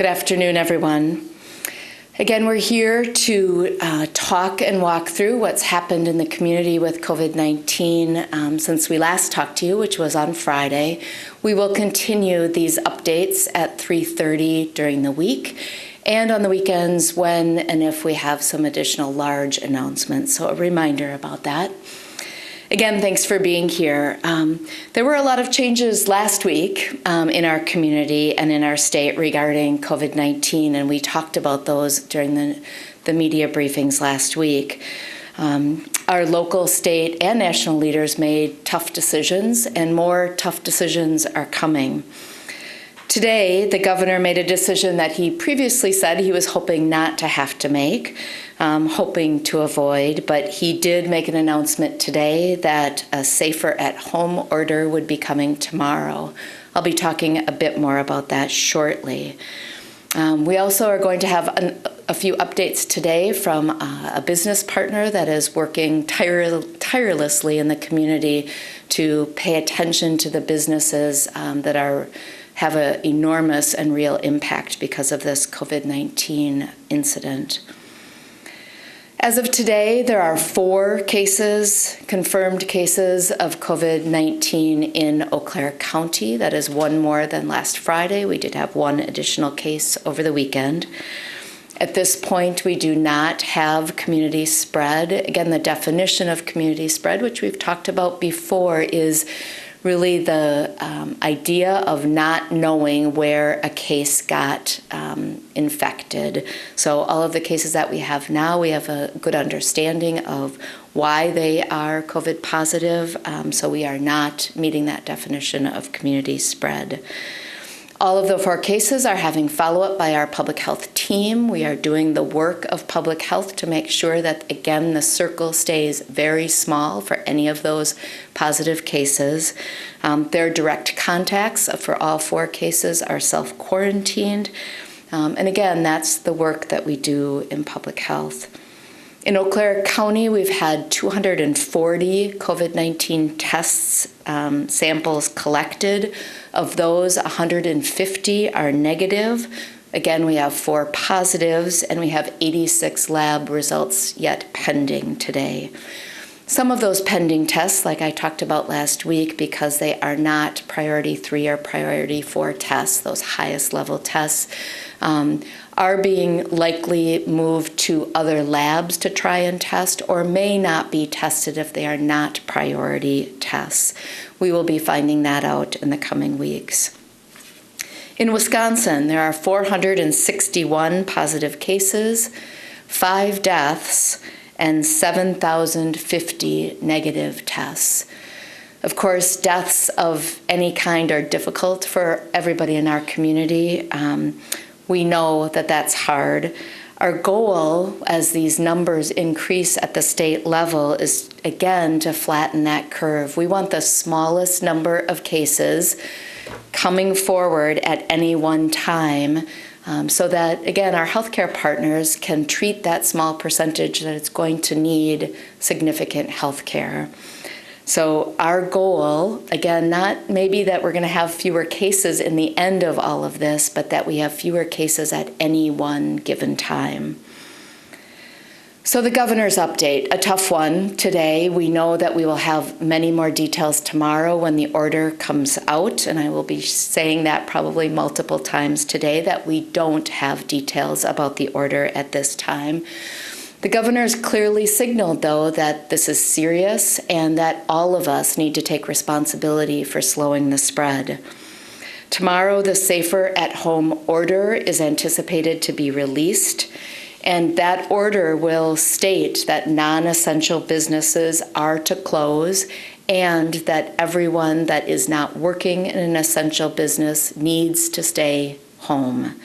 Good afternoon, everyone. Again, we're here to talk and walk through what's happened in the community with COVID-19 since we last talked to you, which was on Friday. We will continue these updates at 3:30 during the week and on the weekends when and if we have some additional large announcements. So a reminder about that. Again, thanks for being here. There were a lot of changes last week in our community and in our state regarding COVID-19, and we talked about those during the media briefings last week. Our local, state, and national leaders made tough decisions, and more tough decisions are coming. Today, the governor made a decision that he previously said he was hoping not to have to make, hoping to avoid, but he did make an announcement today that a safer at home order would be coming tomorrow. I'll be talking a bit more about that shortly. We also are going to have a few updates today from a business partner that is working tirelessly in the community to pay attention to the businesses that have an enormous and real impact because of this COVID-19 incident. As of today, there are 4 confirmed cases of COVID-19 in Eau Claire County. That is one more than last Friday. We did have one additional case over the weekend. At this point, we do not have community spread. Again, the definition of community spread, which we've talked about before, is really the idea of not knowing where a case got infected. So all of the cases that we have now, we have a good understanding of why they are COVID positive, so we are not meeting that definition of community spread. All of the 4 cases are having follow-up by our public health team. We are doing the work of public health to make sure that, again, the circle stays very small for any of those positive cases. Their direct contacts for all 4 cases are self-quarantined. And again, that's the work that we do in public health. In Eau Claire County, we've had 240 COVID-19 tests, samples collected. Of those, 150 are negative. Again, we have 4 positives, and we have 86 lab results yet pending today. Some of those pending tests, like I talked about last week, because they are not priority 3 or priority 4 tests, those highest level tests, are being likely moved to other labs to try and test, or may not be tested if they are not priority tests. We will be finding that out in the coming weeks. In Wisconsin, there are 461 positive cases, 5 deaths, and 7,050 negative tests. Of course, deaths of any kind are difficult for everybody in our community. We know that that's hard. Our goal, as these numbers increase at the state level, is, again, to flatten that curve. We want the smallest number of cases coming forward at any one time so that, again, our healthcare partners can treat that small percentage that it's going to need significant healthcare. So our goal, again, not maybe that we're going to have fewer cases in the end of all of this, but that we have fewer cases at any one given time. So the governor's update, a tough one today. We know that we will have many more details tomorrow when the order comes out, and I will be saying that probably multiple times today, that we don't have details about the order at this time. The governor's clearly signaled, though, that this is serious and that all of us need to take responsibility for slowing the spread. Tomorrow, the Safer at Home order is anticipated to be released, and that order will state that non-essential businesses are to close and that everyone that is not working in an essential business needs to stay home.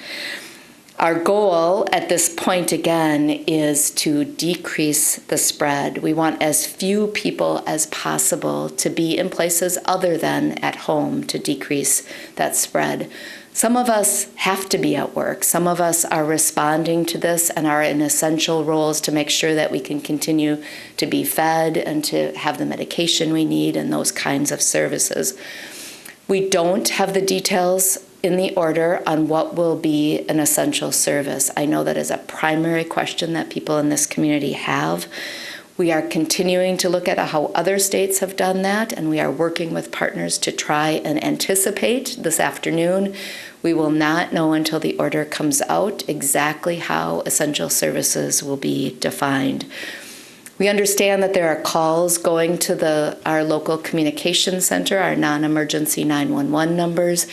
Our goal at this point, again, is to decrease the spread. We want as few people as possible to be in places other than at home to decrease that spread. Some of us have to be at work. Some of us are responding to this and are in essential roles to make sure that we can continue to be fed and to have the medication we need and those kinds of services. We don't have the details in the order on what will be an essential service. I know that is a primary question that people in this community have. We are continuing to look at how other states have done that, and we are working with partners to try and anticipate this afternoon. We will not know until the order comes out exactly how essential services will be defined. We understand that there are calls going to our local communication center, our non-emergency 911 numbers,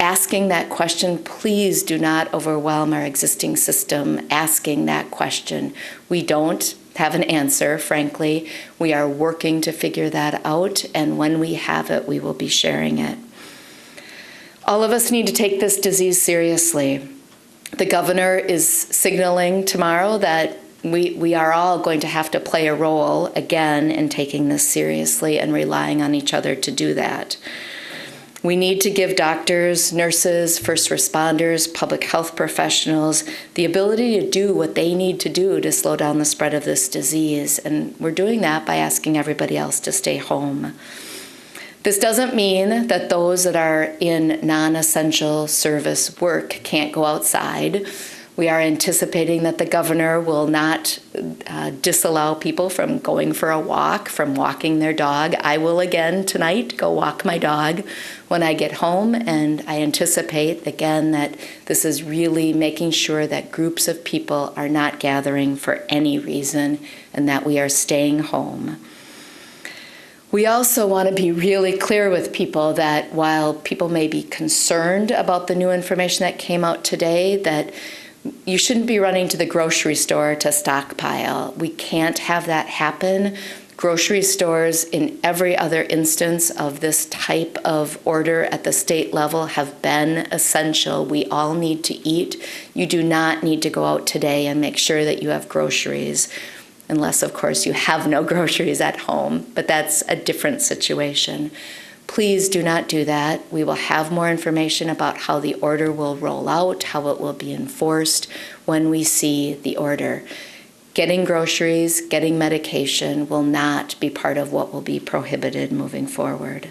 asking that question. Please do not overwhelm our existing system asking that question. We don't have an answer, frankly. We are working to figure that out, and when we have it, we will be sharing it. All of us need to take this disease seriously. The governor is signaling tomorrow that we are all going to have to play a role again in taking this seriously and relying on each other to do that. We need to give doctors, nurses, first responders, public health professionals the ability to do what they need to do to slow down the spread of this disease. And we're doing that by asking everybody else to stay home. This doesn't mean that those that are in non-essential service work can't go outside. We are anticipating that the governor will not disallow people from going for a walk, from walking their dog. I will again tonight go walk my dog when I get home, and I anticipate again that this is really making sure that groups of people are not gathering for any reason and that we are staying home. We also want to be really clear with people that while people may be concerned about the new information that came out today, that you shouldn't be running to the grocery store to stockpile. We can't have that happen. Grocery stores in every other instance of this type of order at the state level have been essential. We all need to eat. You do not need to go out today and make sure that you have groceries, unless, of course, you have no groceries at home, but that's a different situation. Please do not do that. We will have more information about how the order will roll out, how it will be enforced when we see the order. Getting groceries, getting medication will not be part of what will be prohibited moving forward.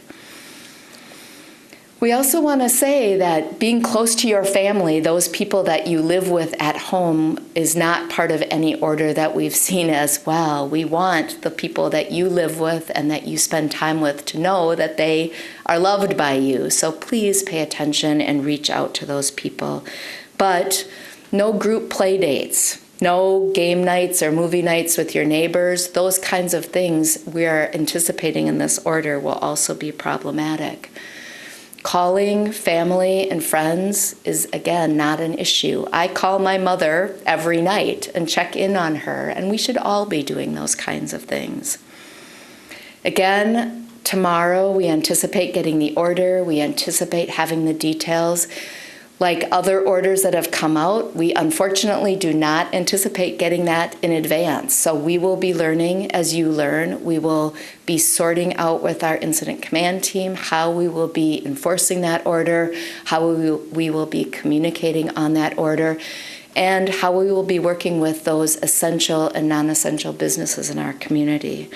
We also want to say that being close to your family, those people that you live with at home, is not part of any order that we've seen as well. We want the people that you live with and that you spend time with to know that they are loved by you. So please pay attention and reach out to those people. But no group play dates, no game nights or movie nights with your neighbors. Those kinds of things we are anticipating in this order will also be problematic. Calling family and friends is, again, not an issue. I call my mother every night and check in on her, and we should all be doing those kinds of things. Again, tomorrow we anticipate getting the order. We anticipate having the details. Like other orders that have come out, we unfortunately do not anticipate getting that in advance. So we will be learning as you learn. We will be sorting out with our incident command team how we will be enforcing that order, how we will be communicating on that order, and how we will be working with those essential and non-essential businesses in our community.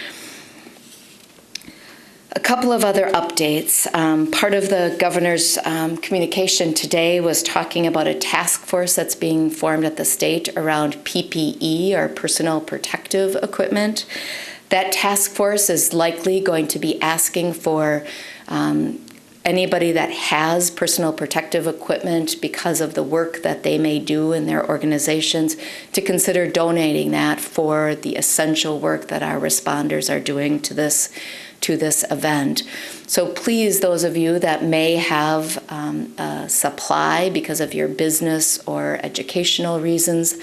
A couple of other updates. Part of the governor's communication today was talking about a task force that's being formed at the state around PPE, or personal protective equipment. That task force is likely going to be asking for anybody that has personal protective equipment because of the work that they may do in their organizations to consider donating that for the essential work that our responders are doing to this event. So please, those of you that may have a supply because of your business or educational reasons,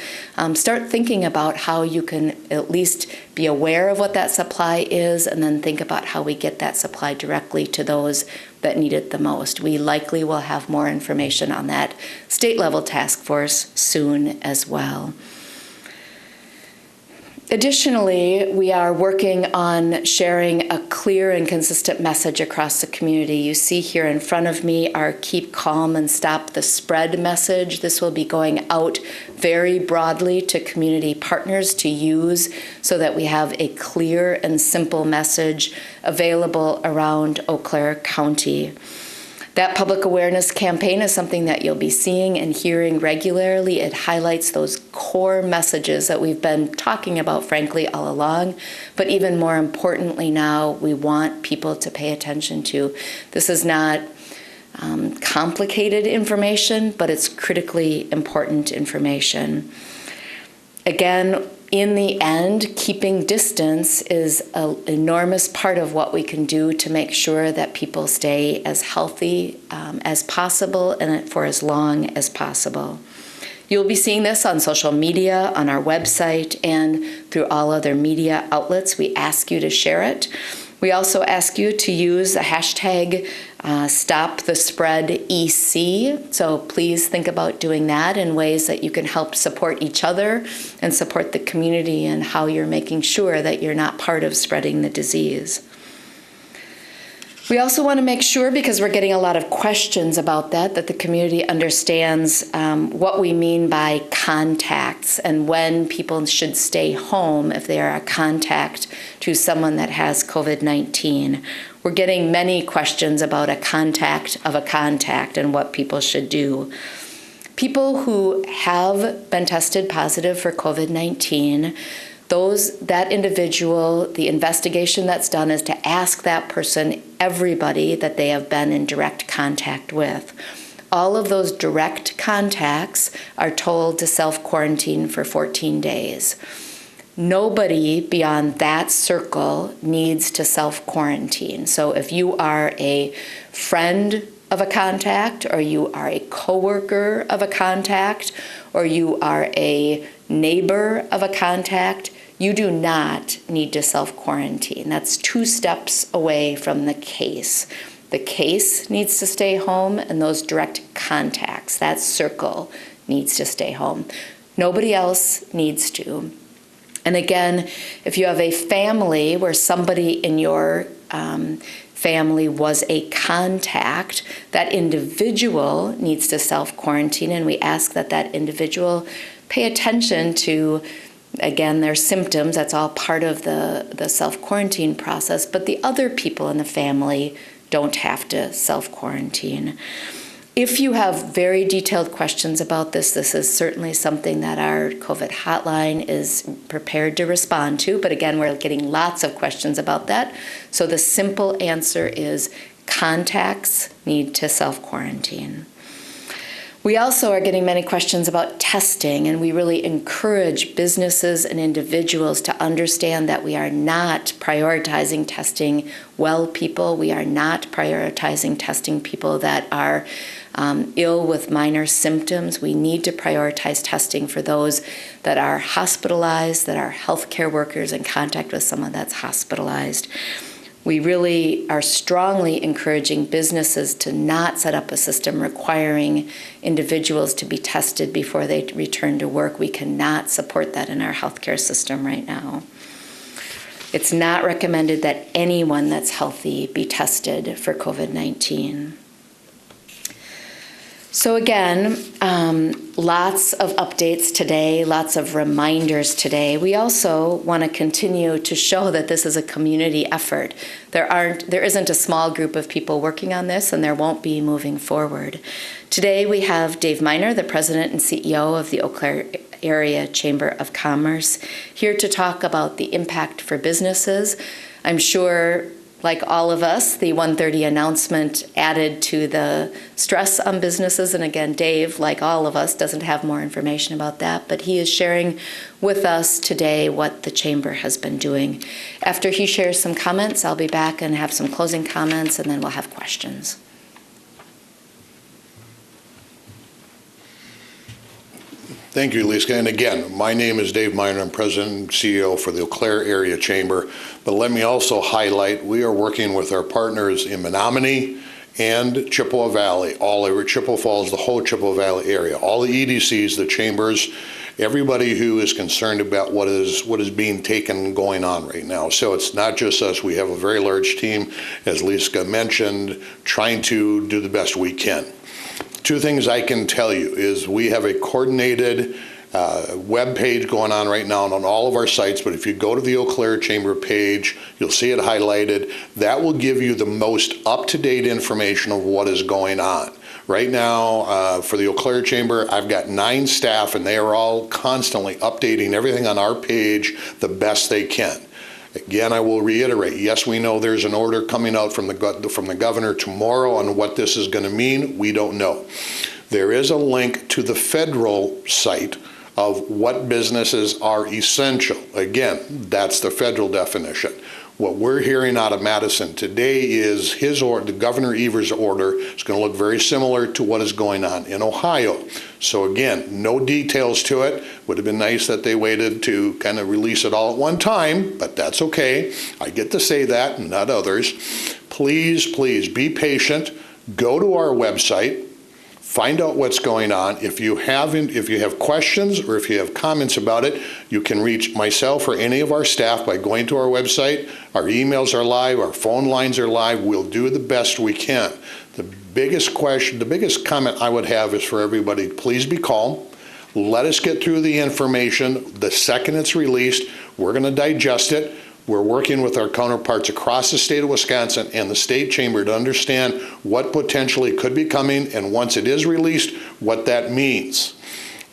start thinking about how you can at least be aware of what that supply is, and then think about how we get that supply directly to those that need it the most. We likely will have more information on that state-level task force soon as well. Additionally, we are working on sharing a clear and consistent message across the community. You see here in front of me our Keep Calm and Stop the Spread message. This will be going out very broadly to community partners to use so that we have a clear and simple message available around Eau Claire County. That public awareness campaign is something that you'll be seeing and hearing regularly. It highlights those core messages that we've been talking about, frankly, all along. But even more importantly now, we want people to pay attention to. This is not complicated information, but it's critically important information. Again, in the end, keeping distance is an enormous part of what we can do to make sure that people stay as healthy as possible and for as long as possible. You'll be seeing this on social media, on our website, and through all other media outlets. We ask you to share it. We also ask you to use the hashtag StopTheSpreadEC. So please think about doing that in ways that you can help support each other and support the community and how you're making sure that you're not part of spreading the disease. We also want to make sure, because we're getting a lot of questions about that the community understands what we mean by contacts and when people should stay home if they are a contact to someone that has COVID-19. We're getting many questions about a contact of a contact and what people should do. People who have been tested positive for COVID-19, that individual, the investigation that's done is to ask that person everybody that they have been in direct contact with. All of those direct contacts are told to self-quarantine for 14 days. Nobody beyond that circle needs to self-quarantine. So if you are a friend of a contact, or you are a coworker of a contact, or you are a neighbor of a contact, you do not need to self-quarantine. That's 2 steps away from the case. The case needs to stay home, and those direct contacts, that circle, needs to stay home. Nobody else needs to. And again, if you have a family where somebody in your family was a contact, that individual needs to self-quarantine, and we ask that that individual pay attention to, again, their symptoms. That's all part of the self-quarantine process, but the other people in the family don't have to self-quarantine. If you have very detailed questions about this, this is certainly something that our COVID hotline is prepared to respond to. But again, we're getting lots of questions about that. So the simple answer is contacts need to self-quarantine. We also are getting many questions about testing, and we really encourage businesses and individuals to understand that we are not prioritizing testing well people. We are not prioritizing testing people that are ill with minor symptoms. We need to prioritize testing for those that are hospitalized, that are healthcare workers in contact with someone that's hospitalized. We really are strongly encouraging businesses to not set up a system requiring individuals to be tested before they return to work. We cannot support that in our healthcare system right now. It's not recommended that anyone that's healthy be tested for COVID-19. So again, lots of updates today, lots of reminders today. We also want to continue to show that this is a community effort. There isn't a small group of people working on this, and there won't be moving forward. Today we have Dave Miner, the President and CEO of the Eau Claire Area Chamber of Commerce, here to talk about the impact for businesses. I'm sure, like all of us, the 1:30 announcement added to the stress on businesses. And again, Dave, like all of us, doesn't have more information about that, but he is sharing with us today what the Chamber has been doing. After he shares some comments, I'll be back and have some closing comments, and then we'll have questions. Thank you, Lisa. And again, my name is Dave Miner. I'm President and CEO for the Eau Claire Area Chamber. But let me also highlight, we are working with our partners in Menominee and Chippewa Valley, all over Chippewa Falls, the whole Chippewa Valley area, all the EDCs, the chambers, everybody who is concerned about what is being taken and going on right now. So it's not just us. We have a very large team, as Lisa mentioned, trying to do the best we can. 2 things I can tell you is we have a coordinated web page going on right now on all of our sites, but if you go to the Eau Claire Chamber page, you'll see it highlighted. That will give you the most up-to-date information of what is going on. Right now, for the Eau Claire Chamber, I've got 9 staff, and they are all constantly updating everything on our page the best they can. Again, I will reiterate, yes, we know there's an order coming out from the governor tomorrow on what this is going to mean. We don't know. There is a link to the federal site of what businesses are essential. Again, that's the federal definition. What we're hearing out of Madison today is the Governor Evers' order is going to look very similar to what is going on in Ohio. So again, no details to it. Would have been nice that they waited to kind of release it all at one time, but that's okay. I get to say that, not others. Please, please be patient. Go to our website. Find out what's going on. If you have questions or if you have comments about it, you can reach myself or any of our staff by going to our website. Our emails are live, our phone lines are live. We'll do the best we can. The biggest comment I would have is for everybody, please be calm. Let us get through the information. The second it's released, we're going to digest it. We're working with our counterparts across the state of Wisconsin and the state chamber to understand what potentially could be coming, and once it is released, what that means.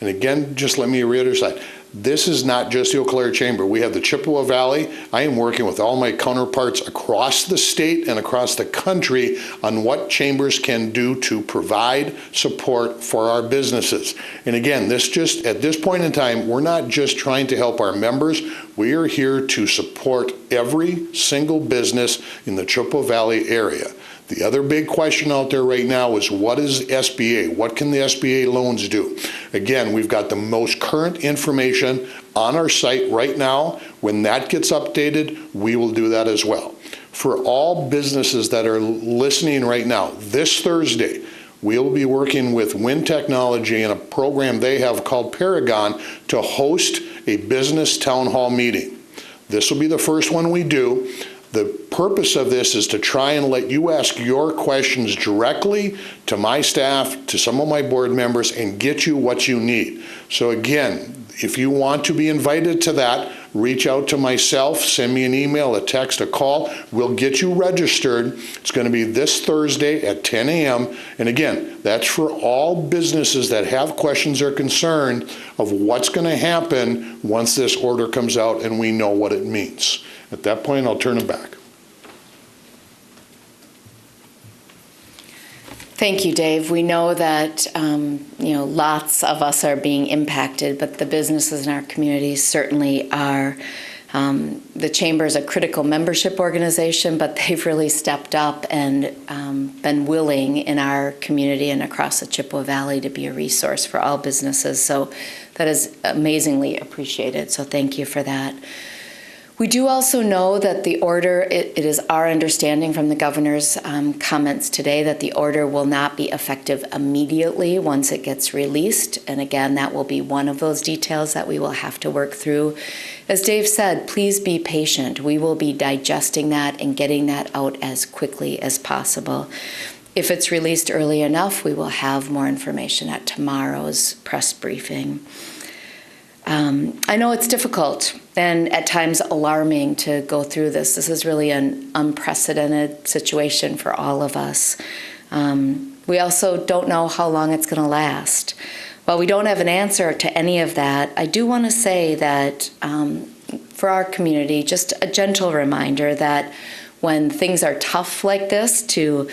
And again, just let me reiterate, this is not just the Eau Claire Chamber. We have the Chippewa Valley. I am working with all my counterparts across the state and across the country on what chambers can do to provide support for our businesses. And again, at this point in time, we're not just trying to help our members. We are here to support every single business in the Chippewa Valley area. The other big question out there right now is, what is SBA? What can the SBA loans do? Again, we've got the most current information on our site right now. When that gets updated, we will do that as well. For all businesses that are listening right now, this Thursday, we'll be working with Wind Technology in a program they have called Paragon to host a business town hall meeting. This will be the first one we do. The purpose of this is to try and let you ask your questions directly to my staff, to some of my board members, and get you what you need. So again, if you want to be invited to that, reach out to myself, send me an email, a text, a call. We'll get you registered. It's going to be this Thursday at 10 a.m. And again, that's for all businesses that have questions or concern of what's going to happen once this order comes out and we know what it means. At that point, I'll turn it back. Thank you, Dave. We know that lots of us are being impacted, but the businesses in our communities certainly are. The Chamber is a critical membership organization, but they've really stepped up and been willing in our community and across the Chippewa Valley to be a resource for all businesses. So that is amazingly appreciated. So thank you for that. We do also know that the order, it is our understanding from the governor's comments today that the order will not be effective immediately once it gets released. And again, that will be one of those details that we will have to work through. As Dave said, please be patient. We will be digesting that and getting that out as quickly as possible. If it's released early enough, we will have more information at tomorrow's press briefing. I know it's difficult and at times alarming to go through this. This is really an unprecedented situation for all of us. We also don't know how long it's going to last. While we don't have an answer to any of that, I do want to say that for our community, just a gentle reminder that when things are tough like this, to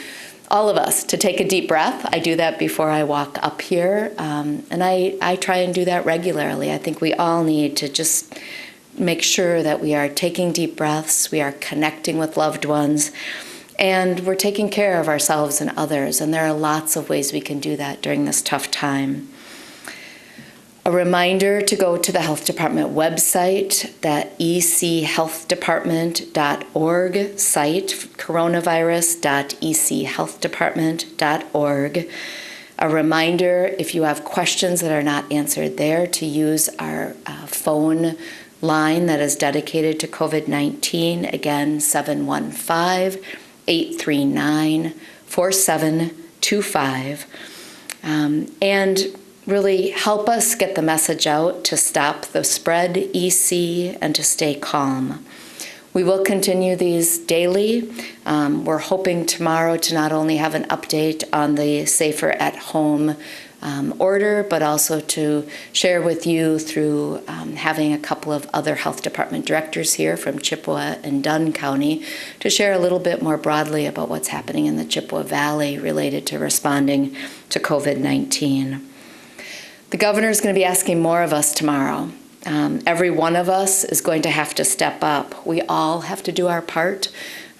all of us to take a deep breath. I do that before I walk up here, and I try and do that regularly. I think we all need to just make sure that we are taking deep breaths, we are connecting with loved ones, and we're taking care of ourselves and others, and there are lots of ways we can do that during this tough time. A reminder to go to the Health Department website, that echealthdepartment.org site, coronavirus.echealthdepartment.org. A reminder, if you have questions that are not answered there, to use our phone line that is dedicated to COVID-19. Again, 715-839-4725. And really help us get the message out to stop the spread, EC, and to stay calm. We will continue these daily. We're hoping tomorrow to not only have an update on the Safer at Home order, but also to share with you through having a couple of other health department directors here from Chippewa and Dunn County to share a little bit more broadly about what's happening in the Chippewa Valley related to responding to COVID-19. The governor is going to be asking more of us tomorrow. Every one of us is going to have to step up. We all have to do our part,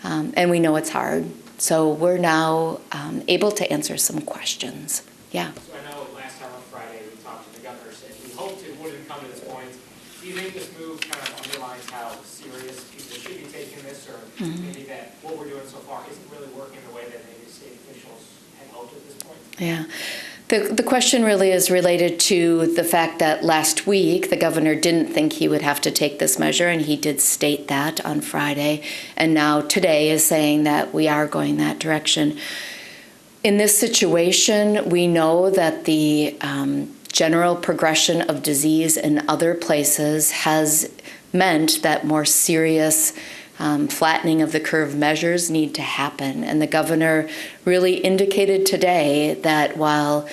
and we know it's hard. So we're now able to answer some questions. Yeah. So I know last time on Friday we talked to the governor, said he hoped it wouldn't come to this point. Do you think this move kind of underlines how serious people should be taking this, or maybe that what we're doing so far isn't really working the way that maybe state officials had hoped at this point? Yeah. The question really is related to the fact that last week the governor didn't think he would have to take this measure, and he did state that on Friday, and now today is saying that we are going that direction. In this situation, we know that the general progression of disease in other places has meant that more serious flattening of the curve measures need to happen. And the governor really indicated today that while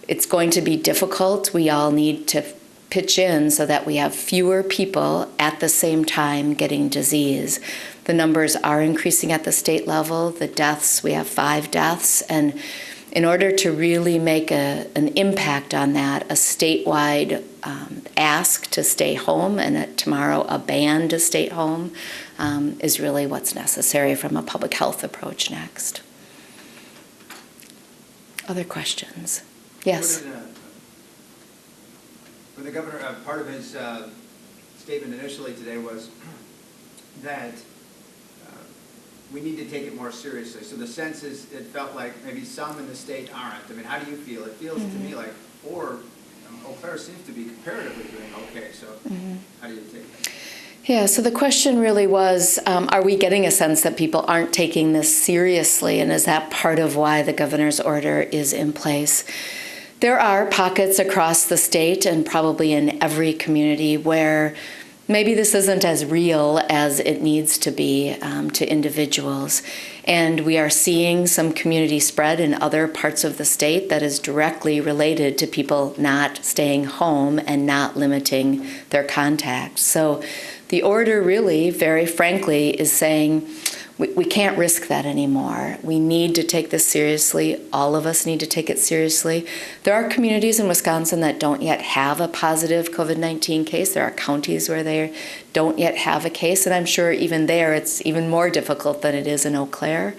it's going to be difficult, we all need to pitch in so that we have fewer people at the same time getting disease. The numbers are increasing at the state level. The deaths, we have 5 deaths. And in order to really make an impact on that, a statewide ask to stay home and tomorrow a ban to stay home is really what's necessary from a public health approach next. Other questions? Yes. When the governor, part of his statement initially today was that we need to take it more seriously. So the sense is, it felt like maybe some in the state aren't. I mean, how do you feel? It feels to me like Eau Claire seems to be comparatively doing okay. So how do you take that? Yeah, so the question really was, are we getting a sense that people aren't taking this seriously, and is that part of why the governor's order is in place? There are pockets across the state and probably in every community where maybe this isn't as real as it needs to be to individuals. And we are seeing some community spread in other parts of the state that is directly related to people not staying home and not limiting their contacts. So the order really, very frankly, is saying we can't risk that anymore. We need to take this seriously. All of us need to take it seriously. There are communities in Wisconsin that don't yet have a positive COVID-19 case. There are counties where they don't yet have a case, and I'm sure even there it's even more difficult than it is in Eau Claire.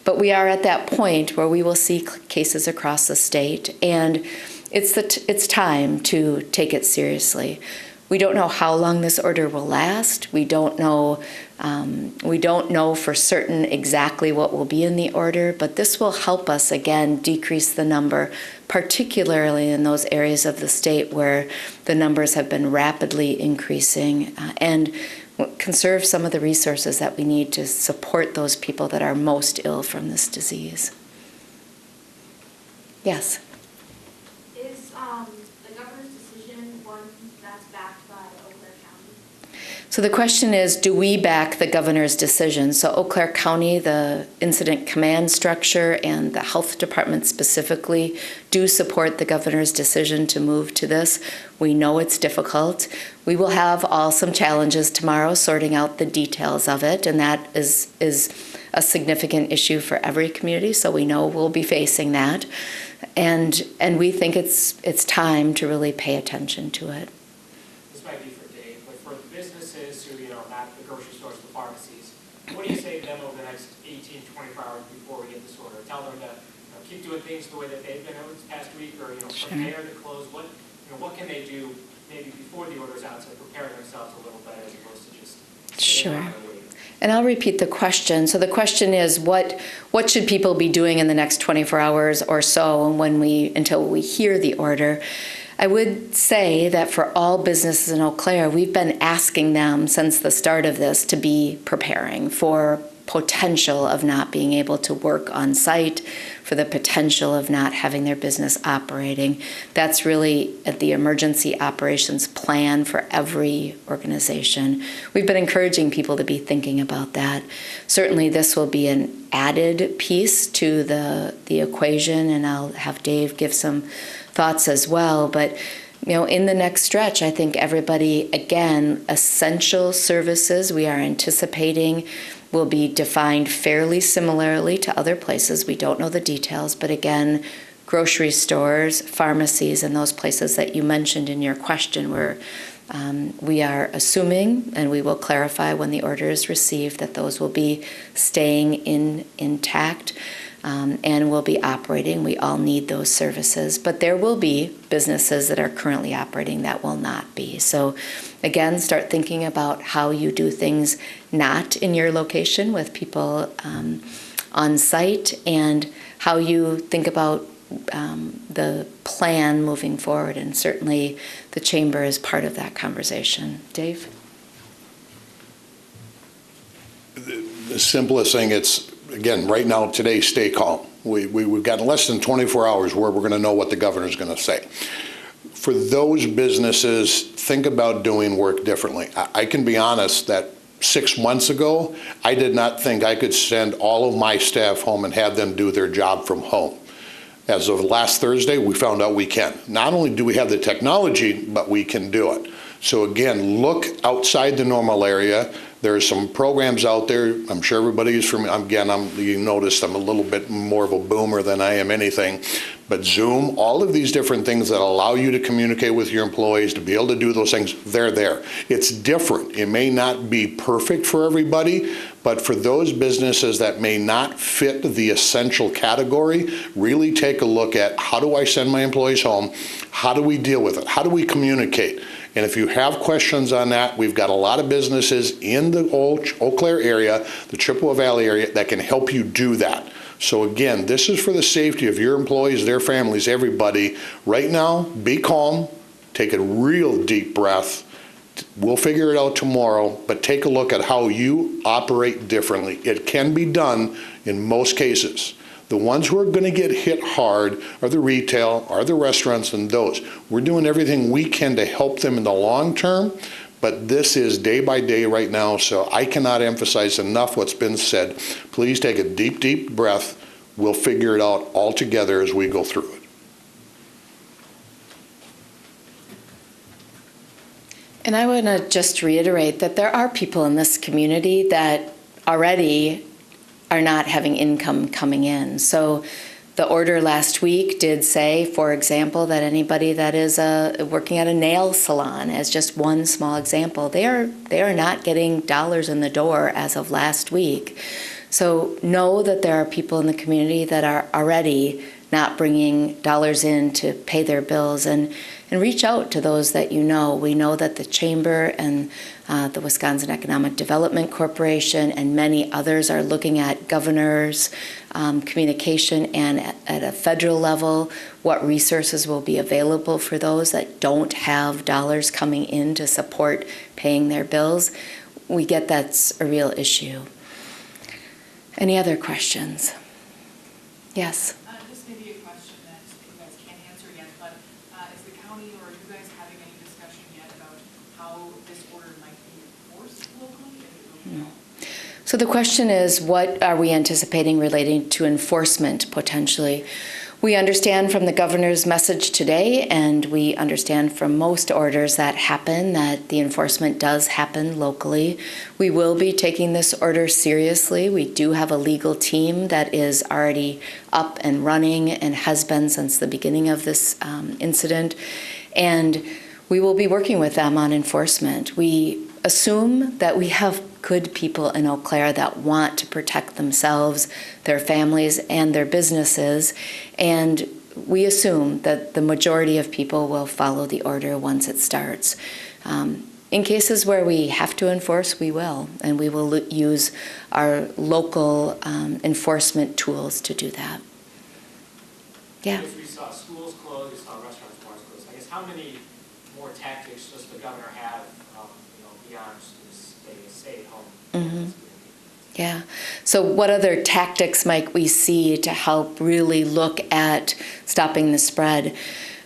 But we are at that point where we will see cases across the state, and it's time to take it seriously. We don't know how long this order will last. We don't know for certain exactly what will be in the order, but this will help us, again, decrease the number, particularly in those areas of the state where the numbers have been rapidly increasing, and conserve some of the resources that we need to support those people that are most ill from this disease. Yes? Is the governor's decision one that's backed by Eau Claire County? So the question is, do we back the governor's decision? So Eau Claire County, the incident command structure, and the health department specifically do support the governor's decision to move to this. We know it's difficult. We will have some challenges tomorrow sorting out the details of it, and that is a significant issue for every community, so we know we'll be facing that. And we think it's time to really pay attention to it. This might be for Dave, but for businesses who, not the grocery stores, the pharmacies, what do you say to them over the next 18, 24 hours before we get this order? Tell them to keep doing things the way that they've been over this past week, or prepare to close. What can they do maybe before the order's out to prepare themselves a little better as opposed to just sitting around and waiting? And I'll repeat the question. So the question is, what should people be doing in the next 24 hours or so until we hear the order? I would say that for all businesses in Eau Claire, we've been asking them since the start of this to be preparing for potential of not being able to work on site, for the potential of not having their business operating. That's really at the emergency operations plan for every organization. We've been encouraging people to be thinking about that. Certainly this will be an added piece to the equation, and I'll have Dave give some thoughts as well. But in the next stretch, I think everybody, again, essential services we are anticipating will be defined fairly similarly to other places. We don't know the details, but again, grocery stores, pharmacies, and those places that you mentioned in your question, where we are assuming, and we will clarify when the order is received, that those will be staying intact and will be operating. We all need those services, but there will be businesses that are currently operating that will not be. So again, start thinking about how you do things not in your location with people on site, and how you think about the plan moving forward. And certainly the Chamber is part of that conversation. Dave? The simplest thing, it's, again, right now, today, stay calm. We've got less than 24 hours where we're going to know what the governor's going to say. For those businesses, think about doing work differently. I can be honest that 6 months ago, I did not think I could send all of my staff home and have them do their job from home. As of last Thursday, we found out we can. Not only do we have the technology, but we can do it. So again, look outside the normal area. There are some programs out there. I'm sure everybody is from, again, you noticed I'm a little bit more of a boomer than I am anything. But Zoom, all of these different things that allow you to communicate with your employees, to be able to do those things, they're there. It's different. It may not be perfect for everybody, but for those businesses that may not fit the essential category, really take a look at, how do I send my employees home? How do we deal with it? How do we communicate? And if you have questions on that, we've got a lot of businesses in the Eau Claire area, the Chippewa Valley area, that can help you do that. So again, this is for the safety of your employees, their families, everybody. Right now, be calm, take a real deep breath. We'll figure it out tomorrow, but take a look at how you operate differently. It can be done in most cases. The ones who are going to get hit hard are the retail, are the restaurants, and those. We're doing everything we can to help them in the long term, but this is day by day right now, so I cannot emphasize enough what's been said. Please take a deep, deep breath. We'll figure it out all together as we go through it. And I want to just reiterate that there are people in this community that already are not having income coming in. So the order last week did say, for example, that anybody that is working at a nail salon, as just one small example, they are not getting dollars in the door as of last week. So know that there are people in the community that are already not bringing dollars in to pay their bills, and reach out to those that you know. We know that the Chamber and the Wisconsin Economic Development Corporation and many others are looking at governors' communication, and at a federal level, what resources will be available for those that don't have dollars coming in to support paying their bills. We get that's a real issue. Any other questions? Yes. This may be a question that you guys can't answer yet, but is the county or you guys having any discussion yet about how this order might be enforced locally? So the question is, what are we anticipating relating to enforcement potentially? We understand from the governor's message today, and we understand from most orders that happen, that the enforcement does happen locally. We will be taking this order seriously. We do have a legal team that is already up and running and has been since the beginning of this incident, and we will be working with them on enforcement. We assume that we have good people in Eau Claire that want to protect themselves, their families, and their businesses, and we assume that the majority of people will follow the order once it starts. In cases where we have to enforce, we will, and we will use our local enforcement tools to do that. Yeah. We saw schools closed, we saw restaurants, bars closed. I guess how many more tactics does the governor have, beyond just stay at home? Mm-hmm. Yeah. So what other tactics might we see to help really look at stopping the spread?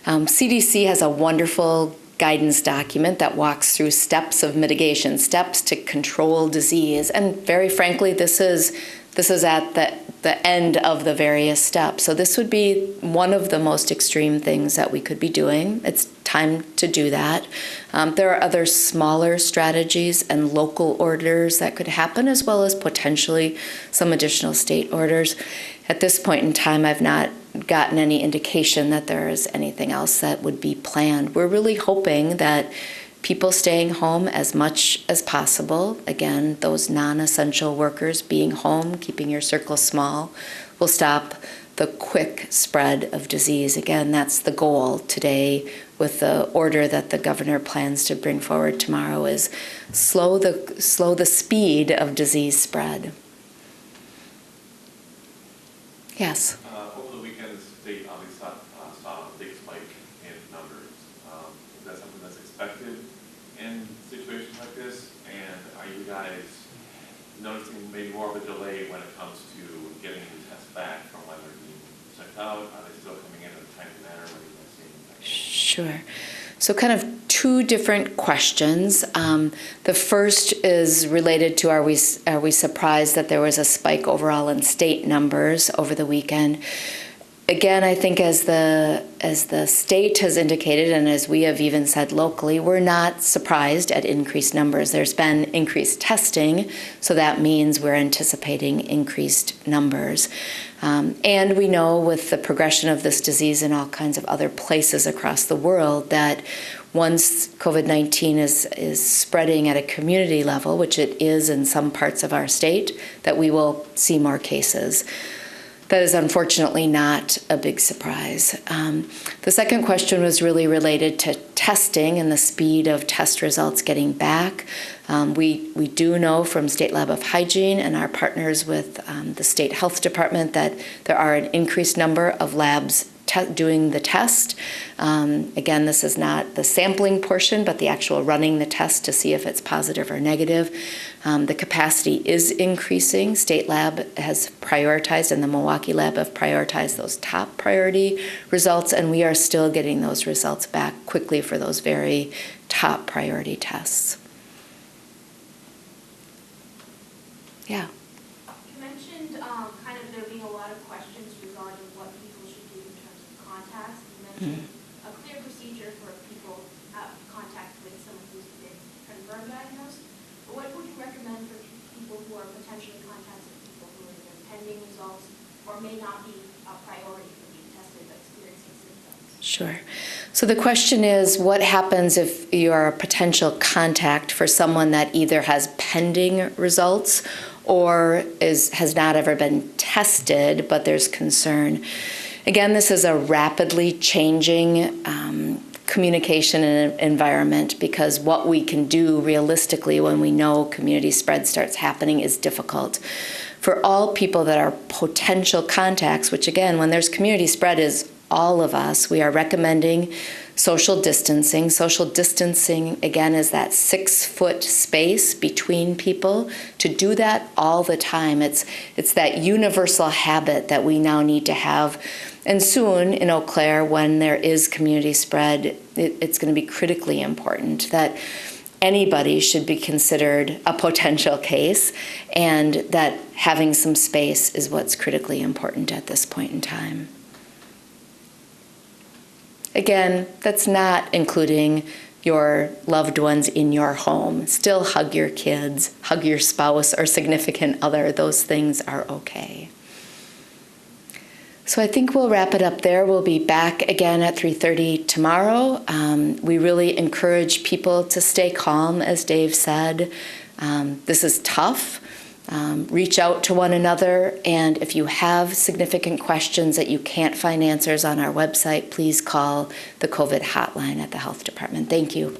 CDC has a wonderful guidance document that walks through steps of mitigation, steps to control disease. And very frankly, this is at the end of the various steps. So this would be one of the most extreme things that we could be doing. It's time to do that. There are other smaller strategies and local orders that could happen, as well as potentially some additional state orders. At this point in time, I've not gotten any indication that there is anything else that would be planned. We're really hoping that people staying home as much as possible, again, those non-essential workers being home, keeping your circle small, will stop the quick spread of disease. Again, that's the goal today with the order that the governor plans to bring forward tomorrow, is slow the speed of disease spread. Yes? Over the weekend, the state obviously saw a big spike in numbers. Is that something that's expected in situations like this? And are you guys noticing maybe more of a delay when it comes to getting the tests back from when they're being sent out? Are they still coming in a timely manner? What are you guys seeing? Sure. So kind of two different questions. The first is related to are we surprised that there was a spike overall in state numbers over the weekend? Again, I think as the state has indicated, and as we have even said locally, we're not surprised at increased numbers. There's been increased testing, so that means we're anticipating increased numbers. And we know with the progression of this disease in all kinds of other places across the world that once COVID-19 is spreading at a community level, which it is in some parts of our state, that we will see more cases. That is unfortunately not a big surprise. The second question was really related to testing and the speed of test results getting back. We do know from State Lab of Hygiene and our partners with the State Health Department that there are an increased number of labs doing the test. Again, this is not the sampling portion, but the actual running the test to see if it's positive or negative. The capacity is increasing. State Lab has prioritized, and the Milwaukee Lab have prioritized those top priority results, and we are still getting those results back quickly for those very top priority tests. Yeah. You mentioned kind of there being a lot of questions regarding what people should do in terms of contacts. You mentioned a clear procedure for people who have contact with someone who's been confirmed diagnosed. But what would you recommend for people who are potentially in contact with people who are either pending results or may not be a priority for being tested but experiencing symptoms? Sure. So the question is, what happens if you're a potential contact for someone that either has pending results or has not ever been tested, but there's concern? Again, this is a rapidly changing communication and environment, because what we can do realistically when we know community spread starts happening is difficult. For all people that are potential contacts, which again, when there's community spread is all of us, we are recommending social distancing. Social distancing, again, is that 6-foot space between people. To do that all the time, it's that universal habit that we now need to have. And soon in Eau Claire, when there is community spread, it's going to be critically important that anybody should be considered a potential case, and that having some space is what's critically important at this point in time. Again, that's not including your loved ones in your home. Still hug your kids, hug your spouse or significant other. Those things are okay. So I think we'll wrap it up there. We'll be back again at 3:30 tomorrow. We really encourage people to stay calm, as Dave said. This is tough. Reach out to one another, and if you have significant questions that you can't find answers on our website, please call the COVID hotline at the health department. Thank you.